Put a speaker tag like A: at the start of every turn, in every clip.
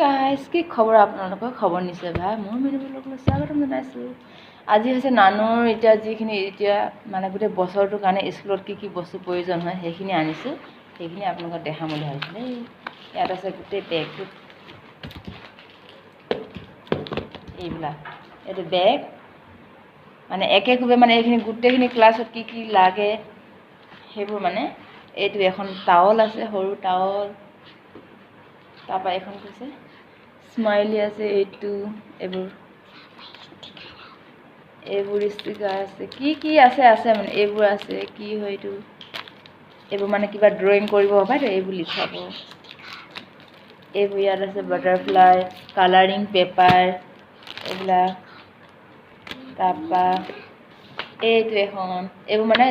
A: guys কি খবৰ আপোনালোকৰ খবৰ নিশ্চয় ভাই মোৰ মিনিবলৈ স্বাগতম জনাইছোঁ আজি হৈছে নানুৰ এতিয়া যিখিনি এতিয়া মানে গোটেই বছৰটোৰ কাৰণে স্কুলত কি বস্তু প্ৰয়োজন হয় সেইখিনি আনিছোঁ সেইখিনি আপোনালোকক দেখাম বুলি ভাবিছোঁ দেই ইয়াত আছে গোটেই বেগটো এইবিলাক এইটো বেগ মানে একেকোবে মানে এইখিনি গোটেইখিনি ক্লাছত কি লাগে সেইবোৰ মানে এইটো এখন টাৱল আছে সৰু টাৱল তাৰপৰা এখন কৈছে স্মাইলি আছে এইটো এইবোৰ ষ্টিকাৰ আছে কি আছে মানে এইবোৰ আছে কি হয় এইটো এইবোৰ মানে কিবা ড্ৰয়িং কৰিব পাৰে এইবোৰ লিখাব এইবোৰ ইয়াত আছে বাটাৰফ্লাই কালাৰিং পেপাৰ এইবিলাক তাৰপৰা এইটো এখন এইবোৰ মানে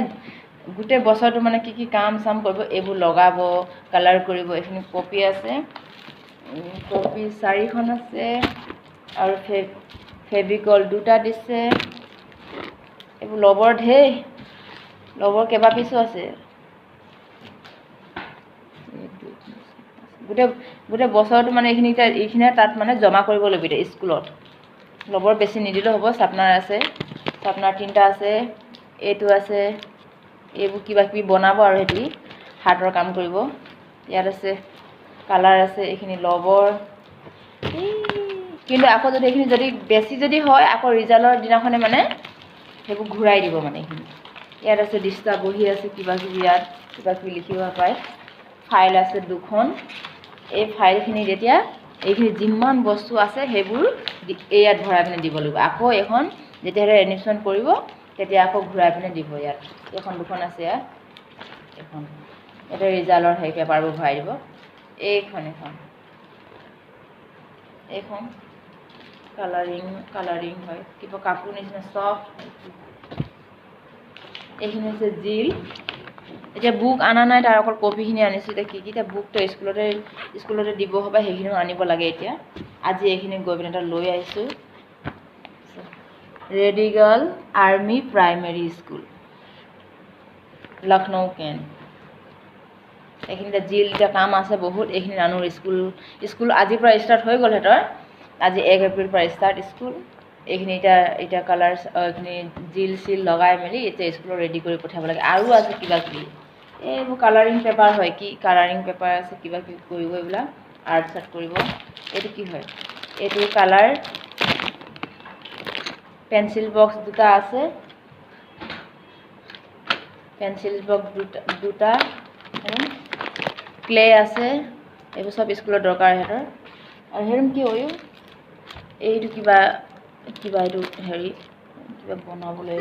A: গোটেই বছৰটো মানে কি কাম চাম কৰিব এইবোৰ লগাব কালাৰ কৰিব এইখিনি কপি আছে কপি 4খন আছে আৰু ফেভিকল 2টা দিছে এইবোৰ লবৰ ঢেৰ লবৰ কেইবা পিছো আছে গোটেই বছৰটো মানে এইখিনি তাত মানে জমা কৰিব লাগিব এতিয়া স্কুলত লবৰ বেছি নিদিলেও হ'ব চাপনাৰ আছে চাপনাৰ 3টা আছে এইটো আছে এইবোৰ কিবা কিবি বনাব আৰু হেতি হাতৰ কাম কৰিব ইয়াত আছে কালাৰ আছে এইখিনি লবৰ কিন্তু আকৌ যদি এইখিনি যদি বেছি যদি হয় আকৌ ৰিজাল্টৰ দিনাখনে মানে সেইবোৰ ঘূৰাই দিব মানে এইখিনি ইয়াত আছে দিস্তা বহি আছে কিবা কিবি ইয়াত কিবা কিবি লিখিব পায় ফাইল আছে 2খন এই ফাইলখিনি যেতিয়া এইখিনি যিমান বস্তু আছে সেইবোৰ ইয়াত ভৰাই পিনে দিব লাগিব আকৌ এখন যেতিয়া এডমিশ্যন কৰিব তেতিয়া আকৌ ঘূৰাই পিনে দিব ইয়াত এখন 2খন আছে ইয়াত এখন এটা ৰিজাল্টৰ সেই পেপাৰবোৰ ভৰাই দিব এইখন কালাৰিং হয় কিবা কাপোৰ নিচিনা চফ্ট এইখিনি হৈছে জিল এতিয়া বুক আনা নাই তাৰ অকল কপিখিনি আনিছোঁ এতিয়া কি এতিয়া বুকটো স্কুলতে দিব হ'ব সেইখিনিও আনিব লাগে এতিয়া আজি এইখিনি গৈ পিনে এটা লৈ আহিছোঁ ৰেডিগাৰ্ল আৰ্মি প্ৰাইমেৰী স্কুল লক্ষ্ণৌ কেণ্ট এইখিনিতে জিল এতিয়া কাম আছে বহুত এইখিনি নানুৰ স্কুল আজিৰ পৰা ষ্টাৰ্ট হৈ গ'ল সিহঁতৰ আজি 1 এপ্ৰিল পৰা ষ্টাৰ্ট স্কুল এইখিনি এতিয়া কালাৰ এইখিনি জিল চিল লগাই মেলি এতিয়া স্কুলত ৰেডি কৰি পঠিয়াব লাগে আৰু আছে কিবা কিবি এইবোৰ কালাৰিং পেপাৰ হয় কি কালাৰিং পেপাৰ আছে কিবা কিবি কৰিব এইবিলাক আৰ্ট চাৰ্ট কৰিব এইটো কি হয় এইটো কালাৰ পেঞ্চিল বক্স 2টা আছে পেঞ্চিল বক্স 2টা ক্লে আছে এইবোৰ সব স্কুলত দৰকাৰ সিহঁতৰ আৰু হেৰি কি হয় এইটো কিবা এইটো হেৰি কিবা বনাবলৈ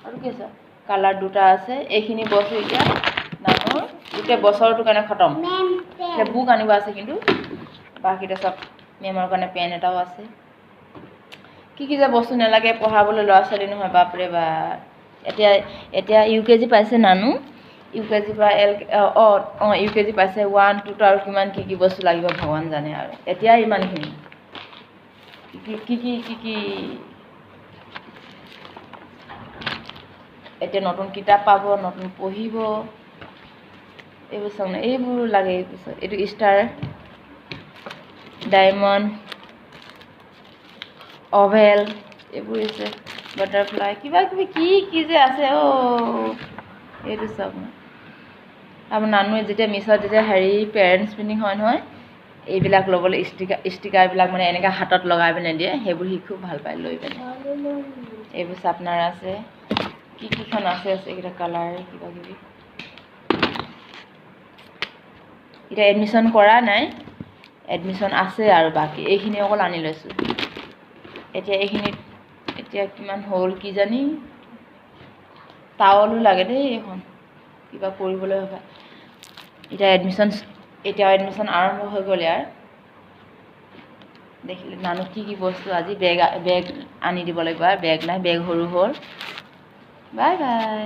A: আৰু কি আছে কালাৰ 2টা আছে এইখিনি বস্তু এতিয়া নানুৰ গোটেই বছৰটোৰ কাৰণে খতম এতিয়া বুক আনিব আছে কিন্তু বাকীটা সব মেমৰ কাৰণে পেন এটাও আছে কি যে বস্তু নালাগে পঢ়াবলৈ ল'ৰা ছোৱালী নহয় বাপৰে বা এতিয়া UKG পাইছে নানু UKG পৰা UKG পাইছে 1 2 আৰু কিমান কি বস্তু লাগিব ভগৱান জানে আৰু এতিয়া ইমানখিনি কি এতিয়া নতুন কিতাপ পাব নতুন পঢ়িব এইবোৰ চাওক না এইবোৰ লাগে এইটো ষ্টাৰ ডায়মণ্ড অভেল এইবোৰ আছে বাটাৰফ্লাই কিবা কিবি কি যে আছে এইটো চাওক না আপোনাৰ নানুৱে যেতিয়া মিছত যেতিয়া হেৰি পেৰেণ্টছ মিটিং হয় নহয় এইবিলাক ল'বলৈ ষ্টিকাৰবিলাক মানে এনেকৈ হাতত লগাই পিনে দিয়ে সেইবোৰ সি খুব ভাল পায় লৈ পিনে এইবোৰ চাপনাৰ আছে কিখন আছে এইকেইটা কালাৰ কিবা কিবি এতিয়া এডমিশ্যন কৰা নাই এডমিশ্যন আছে আৰু বাকী এইখিনি অকল আনি লৈছোঁ এতিয়া কিমান হ'ল কি জানি টাৱলো লাগে দেই এখন কিবা কৰিবলৈ হ'ব এতিয়া এডমিশ্যন আৰম্ভ হৈ গ'ল ইয়াৰ দেখিলে নানু কি বস্তু আজি বেগ আনি দিব লাগিব আৰু বেগ নাই বেগ সৰু হ'ল বাই বাই